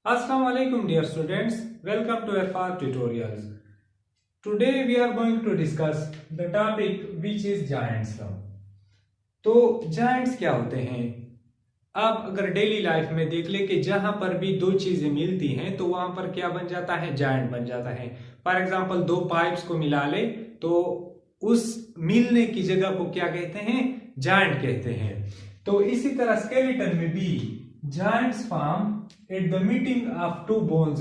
Assalamu alaikum dear students, welcome to FR tutorials. Today we are going to discuss the topic which is giants. तो giants क्या होते हैं? आप अगर daily life में देख ले कि जहां पर भी दो चीजें मिलती हैं तो वहां पर क्या बन जाता है, जायंट बन जाता है। फॉर एग्जांपल दो पाइप्स को मिला ले तो उस मिलने की जगह को क्या कहते हैं, जायंट कहते हैं। तो इसी तरह स्केलेटन में भी joints form at the meeting of two bones,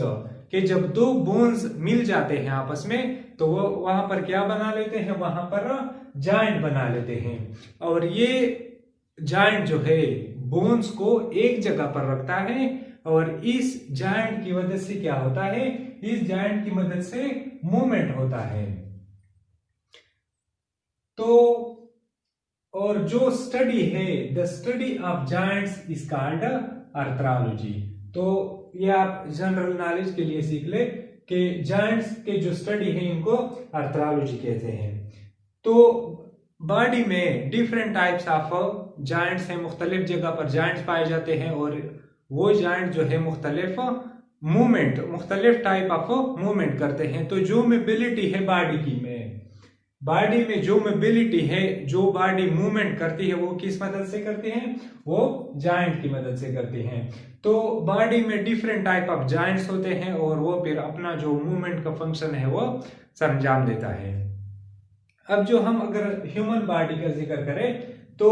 कि जब दो बोन्स मिल जाते हैं आपस में तो वो वहां पर क्या बना लेते हैं, वहां पर जायंट बना लेते हैं। और ये जायंट जो है बोन्स को एक जगह पर रखता है और इस जायंट की मदद से क्या होता है, इस जायंट की मदद से मूवमेंट होता है। तो और जो स्टडी है, the study of giants is called arthrology. तो ये आप जनरल नॉलेज के लिए सीख ले कि जायंट्स के जो स्टडी है इनको आर्थ्रोलॉजी कहते हैं। तो बॉडी में डिफरेंट टाइप्स ऑफ जायंट्स हैं, मुख्तलिफ जगह पर जायंट्स पाए जाते हैं और वो जायंट जो है मुख्तलिफ मूवमेंट, मुख्तलिफ टाइप ऑफ मूवमेंट करते हैं। तो जो मोबिलिटी है बॉडी में जो मोबिलिटी है, जो बॉडी मूवमेंट करती है वो किस मदद से करती है, वो जायंट की मदद से करती हैं। तो बॉडी में डिफरेंट टाइप ऑफ जायंट्स होते हैं और वो फिर अपना जो मूवमेंट का फंक्शन है वो सरंजाम देता है। अब जो हम अगर ह्यूमन बॉडी का जिक्र करें तो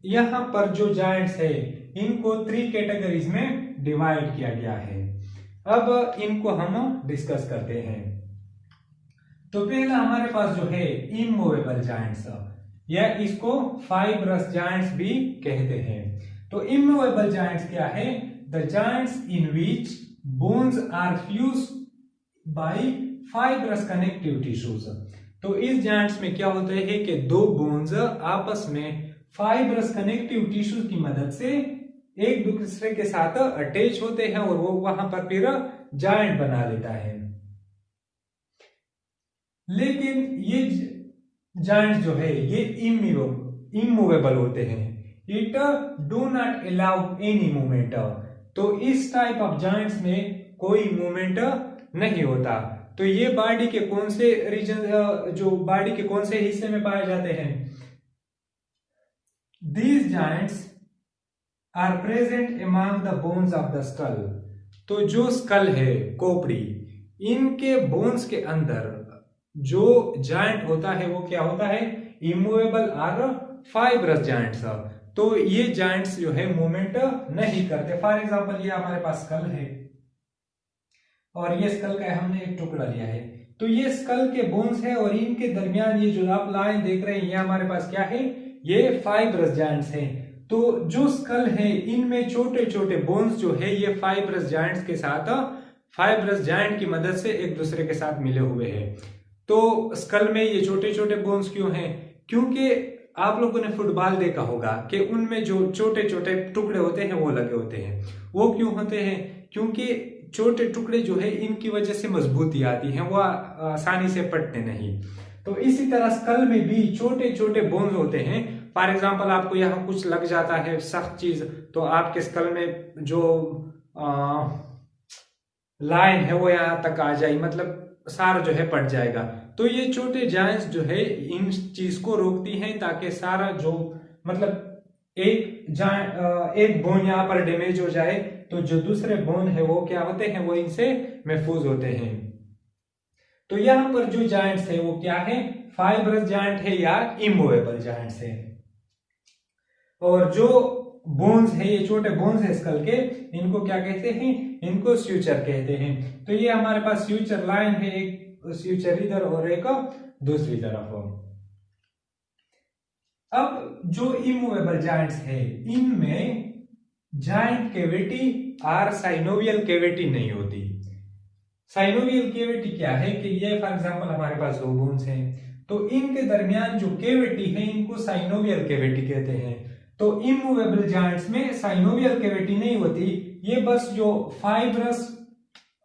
यहां पर जो जायंट्स है इनको 3 कैटेगरीज में डिवाइड किया गया है। अब इनको हम डिस्कस करते हैं। तो पहला हमारे पास जो है इमूवेबल जायंट्स, या इसको फाइब्रस जायंट्स भी कहते हैं। तो इमूवेबल जायंट्स क्या है, the joints in which bones are fused by fibrous connective tissues. तो इस जायंट्स में क्या होता है कि दो बोन्स आपस में फाइब्रस कनेक्टिव टिश्यूज की मदद से एक दूसरे के साथ अटैच होते हैं और वो वहां पर फिर जायंट बना लेता है। लेकिन ये जायंट्स जो है ये इमूवेबल होते हैं। It do not allow any movement. तो इस टाइप ऑफ जायंट्स में कोई मूवमेंट नहीं होता। तो ये बॉडी के कौन से रीजन, जो बॉडी के कौन से हिस्से में पाए जाते हैं, these joints are present among the bones of the skull. तो जो स्कल है, खोपड़ी, इनके बोन्स के अंदर जो जायंट होता है वो क्या होता है, इमूवेबल और फाइब्रस जायंट्स। तो ये जायंट्स जो है मूवमेंट नहीं करते। फॉर एग्जांपल ये हमारे पास स्कल है और ये स्कल का हमने एक टुकड़ा लिया है। तो ये स्कल के बोन्स है और इनके दरमियान ये जो आप लाइन देख रहे हैं ये हमारे पास क्या है, ये फाइब्रस जायंट्स हैं। तो जो स्कल है इनमें छोटे छोटे बोन्स जो है ये फाइब्रस जायंट्स के साथ, फाइब्रस जायंट की मदद से एक दूसरे के साथ मिले हुए हैं। तो स्कल में ये छोटे छोटे बोन्स क्यों हैं, क्योंकि आप लोगों ने फुटबॉल देखा होगा कि उनमें जो छोटे छोटे टुकड़े होते हैं वो लगे होते हैं। वो क्यों होते हैं, क्योंकि छोटे टुकड़े जो है इनकी वजह से मजबूती आती है, वो आसानी से फटते नहीं। तो इसी तरह स्कल में भी छोटे छोटे बोन्स होते हैं। फॉर एग्जांपल आपको यहाँ कुछ लग जाता है सख्त चीज, तो आपके स्कल में जो लाइन है वो यहाँ तक आ जाए, मतलब सारा जो है पट जाएगा। तो ये छोटे जायंट्स जो है इन चीज को रोकती हैं ताकि सारा जो मतलब एक बोन यहाँ पर डैमेज हो जाए तो जो दूसरे बोन है वो क्या होते हैं, वो इनसे महफूज होते हैं। तो यहाँ पर जो जायंट्स है वो क्या है, फाइब्रस जायंट है या इमूवेबल जायंट्स है। और जो बोन्स है, ये छोटे बोन्स है स्कल के, इनको क्या कहते हैं, इनको स्यूचर कहते हैं। तो ये हमारे पास स्यूचर लाइन है, एक स्यूचर इधर और एक दूसरी तरफ। अब जो इमूवेबल जायंट्स है इनमें जायंट कैविटी और साइनोवियल कैविटी नहीं होती। साइनोवियल कैविटी क्या है कि ये फॉर एग्जांपल हमारे पास दो बोन्स हैं तो इनके दरमियान जो कैविटी है इनको साइनोवियल कैविटी कहते हैं। तो इमूवेबल जायंट्स में साइनोवियल कैविटी नहीं होती, ये बस जो फाइब्रस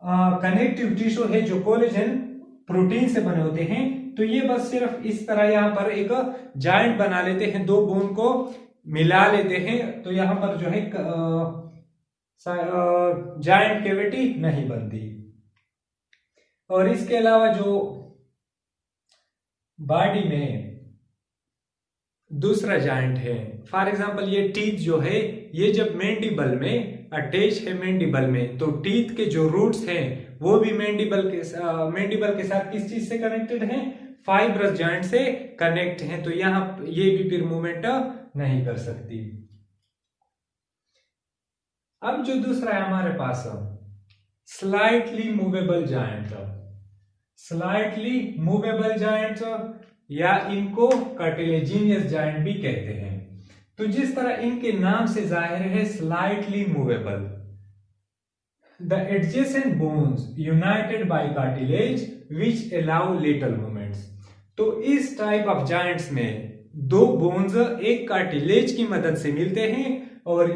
कनेक्टिव टिश्यू है जो कोलेजन प्रोटीन से बने होते हैं, तो ये बस सिर्फ इस तरह यहाँ पर एक जायंट बना लेते हैं, दो बोन को मिला लेते हैं। तो यहाँ पर जो है जायंट कैविटी नहीं बनती। और इसके अलावा जो बॉडी में दूसरा जॉइंट है, फॉर एग्जांपल ये टीथ जो है, ये जब मैंडिबल में अटैच है मैंडिबल में, तो टीथ के जो रूट्स हैं वो भी मैंडिबल के साथ किस चीज से कनेक्टेड हैं? फाइब्रस जॉइंट से कनेक्ट हैं। तो यहाँ ये भी फिर मूवमेंट नहीं कर सकती। अब जो दूसरा है हमारे पास slightly movable joint. Slightly movable joint या इनको कार्टिलेजिनियस जॉइंट भी कहते हैं। तो जिस तरह इनके नाम से जाहिर है, slightly movable, the adjacent bones united by cartilage which allow little movements. तो इस टाइप ऑफ जॉइंट्स में दो बोन्स एक कार्टिलेज की मदद से मिलते हैं और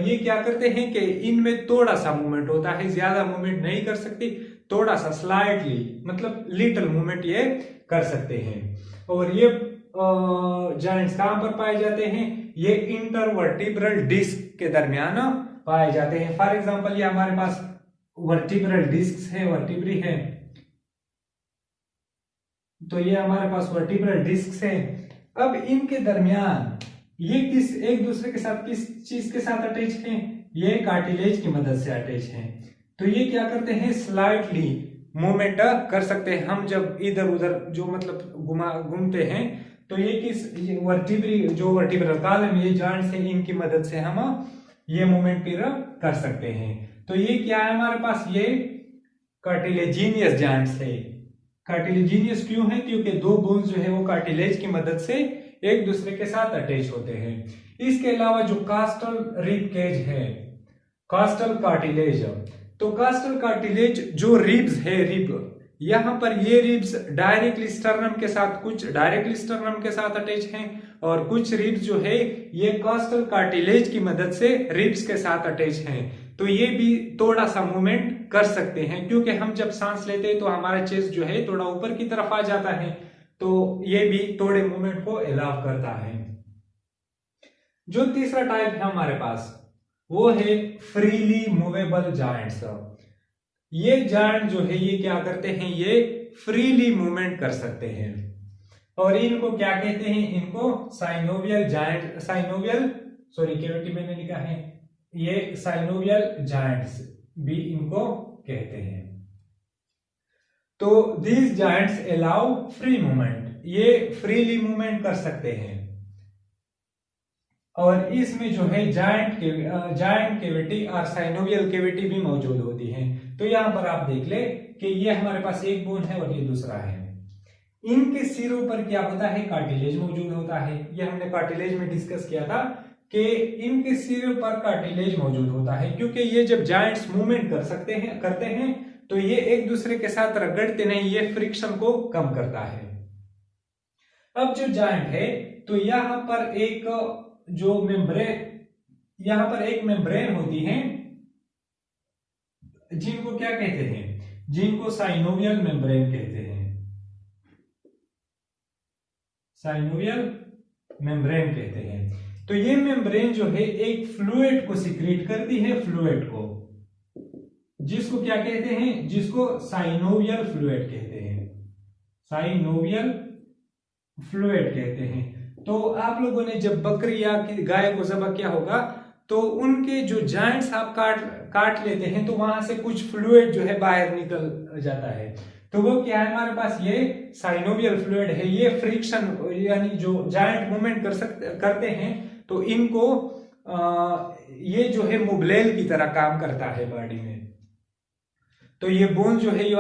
ये क्या करते हैं कि इनमें थोड़ा सा मूवमेंट होता है, ज्यादा मूवमेंट नहीं कर सकती, थोड़ा सा स्लाइटली मतलब लिटिल मूवमेंट ये कर सकते हैं। और ये जॉइंट्स कहां पर पाए जाते हैं? ये इंटरवर्टिब्रल डिस्क के दरमियान पाए जाते हैं। फॉर एग्जांपल ये हमारे पास वर्टिब्रल डिस्क है, वर्टिब्री है, तो ये हमारे पास वर्टिब्रल डिस्क है। अब इनके दरमियान ये एक दूसरे के साथ किस चीज के साथ अटैच हैं? ये कार्टिलेज की मदद से अटैच हैं। तो ये क्या करते हैं? स्लाइटली मूवमेंट कर सकते हैं। हम जब इधर उधर जो मतलब घूमते हैं तो ये वर्टिब्रल कॉलम, ये जॉइंट्स हैं, इनकी मदद से हम ये मूवमेंट फिर कर सकते हैं। तो ये क्या है हमारे पास? ये कार्टिलेजिनियस जॉइंट्स है। कार्टिलेजिनियस क्यों है? क्योंकि दो बोन्स जो है वो कार्टिलेज की मदद से एक दूसरे के साथ अटैच होते हैं। इसके अलावा जो कास्टल रिब केज है, कास्टल कार्टिलेज, तो कास्टल कार्टिलेज जो रिब्स है, रिब यहां पर ये रिब्स डायरेक्टली स्टर्नम के साथ, कुछ डायरेक्टली स्टर्नम के साथ अटैच हैं और कुछ रिब्स जो है ये कास्टल कार्टिलेज की मदद से रिब्स के साथ अटैच हैं। तो ये भी थोड़ा सा मूवमेंट कर सकते हैं, क्योंकि हम जब सांस लेते हैं तो हमारा चेस्ट जो है थोड़ा ऊपर की तरफ आ जाता है, तो ये भी थोड़े मूवमेंट को अलाउ करता है। जो तीसरा टाइप है हमारे पास वो है फ्रीली मूवेबल जॉइंट्स। ये जॉइंट जो है ये क्या करते हैं? ये फ्रीली मूवमेंट कर सकते हैं और इनको क्या कहते हैं? इनको साइनोवियल जॉइंट, कैविटी मैंने लिखा है, ये साइनोवियल जॉइंट्स भी इनको कहते हैं। तो these joints allow free movement, ये फ्रीली मूवमेंट कर सकते हैं और इसमें जो है जायंट कैविटी और साइनोवियल कैविटी भी मौजूद होती है। तो यहां पर आप देख ले कि ये हमारे पास एक बोन है और ये दूसरा है। इनके सिरों पर क्या होता है? कार्टिलेज मौजूद होता है। ये हमने कार्टिलेज में डिस्कस किया था कि इनके सिरों पर कार्टिलेज मौजूद होता है, क्योंकि ये जब जायंट्स मूवमेंट करते हैं तो ये एक दूसरे के साथ रगड़ते नहीं, ये फ्रिक्शन को कम करता है। अब जो जायंट है तो यहां पर एक मेम्ब्रेन होती है, जिनको क्या कहते हैं? जिनको साइनोवियल मेम्ब्रेन कहते हैं, साइनोवियल मेम्ब्रेन कहते हैं। तो ये मेम्ब्रेन जो है एक फ्लूइड को सिक्रीट करती है, फ्लूइड को, जिसको क्या कहते हैं? जिसको साइनोवियल फ्लूइड कहते हैं, साइनोवियल फ्लूइड कहते हैं। तो आप लोगों ने जब बकरी या गाय को ज़बह किया होगा तो उनके जो जॉइंट्स आप काट लेते हैं तो वहां से कुछ फ्लूइड जो है बाहर निकल जाता है। तो वो क्या है हमारे पास? ये साइनोवियल फ्लूइड है। ये फ्रिक्शन यानी जो जॉइंट मूवमेंट करते हैं तो इनको ये जो है मुबलेल की तरह काम करता है बॉडी में। तो ये बोन जो है ये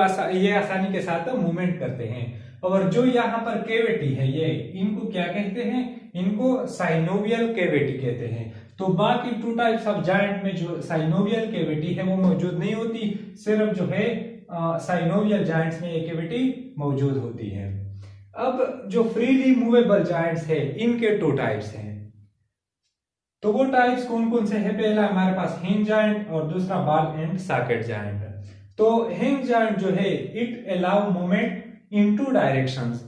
आसानी के साथ मूवमेंट करते हैं। और जो यहाँ पर कैविटी है ये, इनको क्या कहते हैं? इनको साइनोवियल कैविटी कहते हैं। तो बाकी टू टाइप्स ऑफ जॉइंट में जो साइनोवियल कैविटी है वो मौजूद नहीं होती, सिर्फ जो है साइनोवियल जॉइंट्स में ये कैविटी मौजूद होती है। अब जो फ्रीली मूवेबल जॉइंट्स है इनके टू टाइप्स हैं। तो वो टाइप्स कौन कौन से हैं? पहला हमारे पास हिंज जॉइंट और दूसरा बॉल एंड सॉकेट जॉइंट। तो हिंज जॉइंट जो है it allow movement in two directions.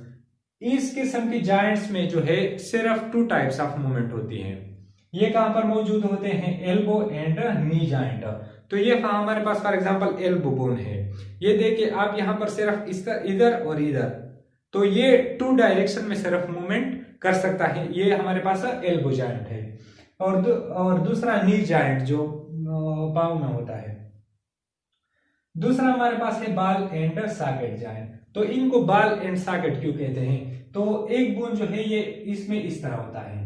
इस किस्म की जॉइंट्स में जो है सिर्फ टू टाइप्स ऑफ मूवमेंट होती है। ये कहां पर मौजूद होते हैं, एल्बो एंड नी जॉइंट। तो ये हमारे पास फॉर एग्जांपल एल्बो बोन है, ये देखिए आप यहाँ पर सिर्फ इधर और इधर, तो ये 2 डायरेक्शन में सिर्फ मूवमेंट कर सकता है, ये हमारे पास एल्बो जॉइंट है। और दूसरा नी जॉइंट जो पाँव में होता है। दूसरा हमारे पास है बाल एंड सॉकेट जॉइंट। तो इनको बाल एंड सॉकेट क्यों कहते हैं, तो एक बोन जो है ये इसमें इस तरह होता है,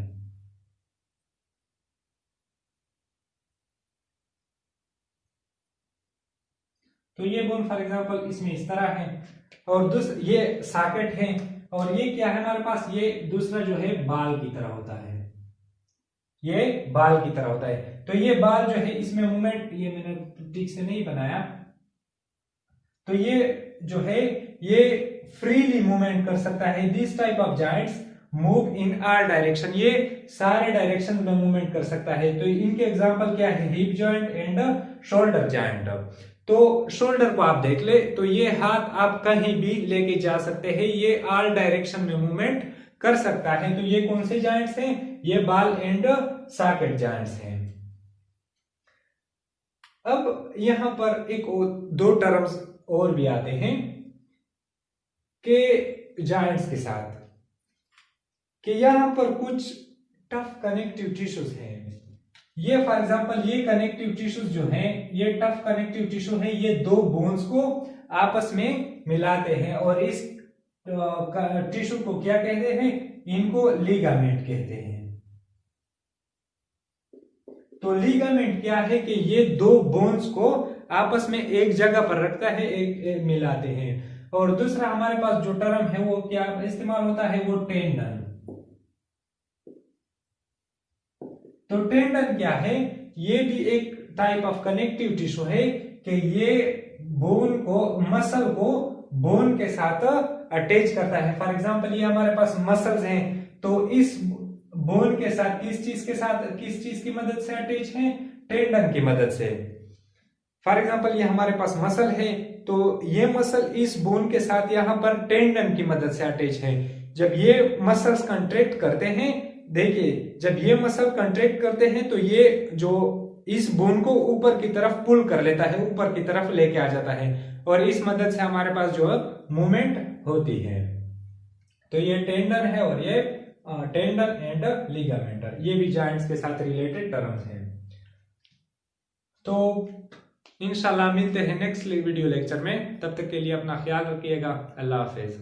तो ये बोन फॉर एग्जांपल इसमें इस तरह है, और ये सॉकेट है, और ये क्या है हमारे पास, ये दूसरा जो है बाल की तरह होता है, ये बाल की तरह होता है। तो ये बाल जो है इसमें मूवमेंट, ये मैंने ठीक से नहीं बनाया, तो ये जो है ये फ्रीली मूवमेंट कर सकता है। This type of joints move in all direction, ये सारे डायरेक्शन में मूवमेंट कर सकता है। तो इनके एग्जांपल क्या है, hip joint and shoulder joint. तो शोल्डर को आप देख ले, तो ये हाथ आप कहीं भी लेके जा सकते हैं, ये ऑल डायरेक्शन में मूवमेंट कर सकता है। तो ये कौन से जॉइंट्स हैं, ये बाल एंड सॉकेट जॉइंट्स हैं। अब यहां पर एक दो टर्म्स और भी आते हैं के जॉइंट्स के साथ, कि यहां पर कुछ टफ कनेक्टिव टिश्यूज हैं। ये फॉर एग्जांपल ये कनेक्टिव टिश्यूज जो हैं, ये टफ कनेक्टिव टिश्यू है, ये दो बोन्स को आपस में मिलाते हैं, और इस टिश्यू को क्या कहते हैं, इनको लिगामेंट कहते हैं। तो लिगामेंट क्या है कि ये दो बोन्स को आपस में एक जगह पर रखता है, एक मिलाते हैं। और दूसरा हमारे पास जो टर्म है वो क्या इस्तेमाल होता है, वो टेंडन। तो टेंडन क्या है, ये भी एक टाइप ऑफ कनेक्टिव टिश्यू है, कि ये बोन को, मसल को बोन के साथ अटैच करता है। फॉर एग्जांपल ये हमारे पास मसल्स हैं, तो इस बोन के साथ किस चीज की मदद से अटैच है, टेंडन की मदद से। फॉर एग्जांपल ये हमारे पास मसल है, तो ये मसल इस बोन के साथ यहां पर टेंडन की मदद से अटैच है। जब ये मसल्स कंट्रैक्ट करते हैं, देखिए जब ये मसल कंट्रैक्ट करते हैं, तो ये जो इस बोन को ऊपर की तरफ पुल कर लेता है, ऊपर की तरफ लेके आ जाता है, और इस मदद से हमारे पास जो मूवमेंट होती है। तो ये टेंडन है, और ये टेंडन एंड लिगामेंटर, ये भी जॉइंट्स के साथ रिलेटेड टर्म्स हैं। तो इंशाल्लाह मिलते हैं नेक्स्ट वीडियो लेक्चर में, तब तक के लिए अपना ख्याल रखिएगा। अल्लाह हाफिज।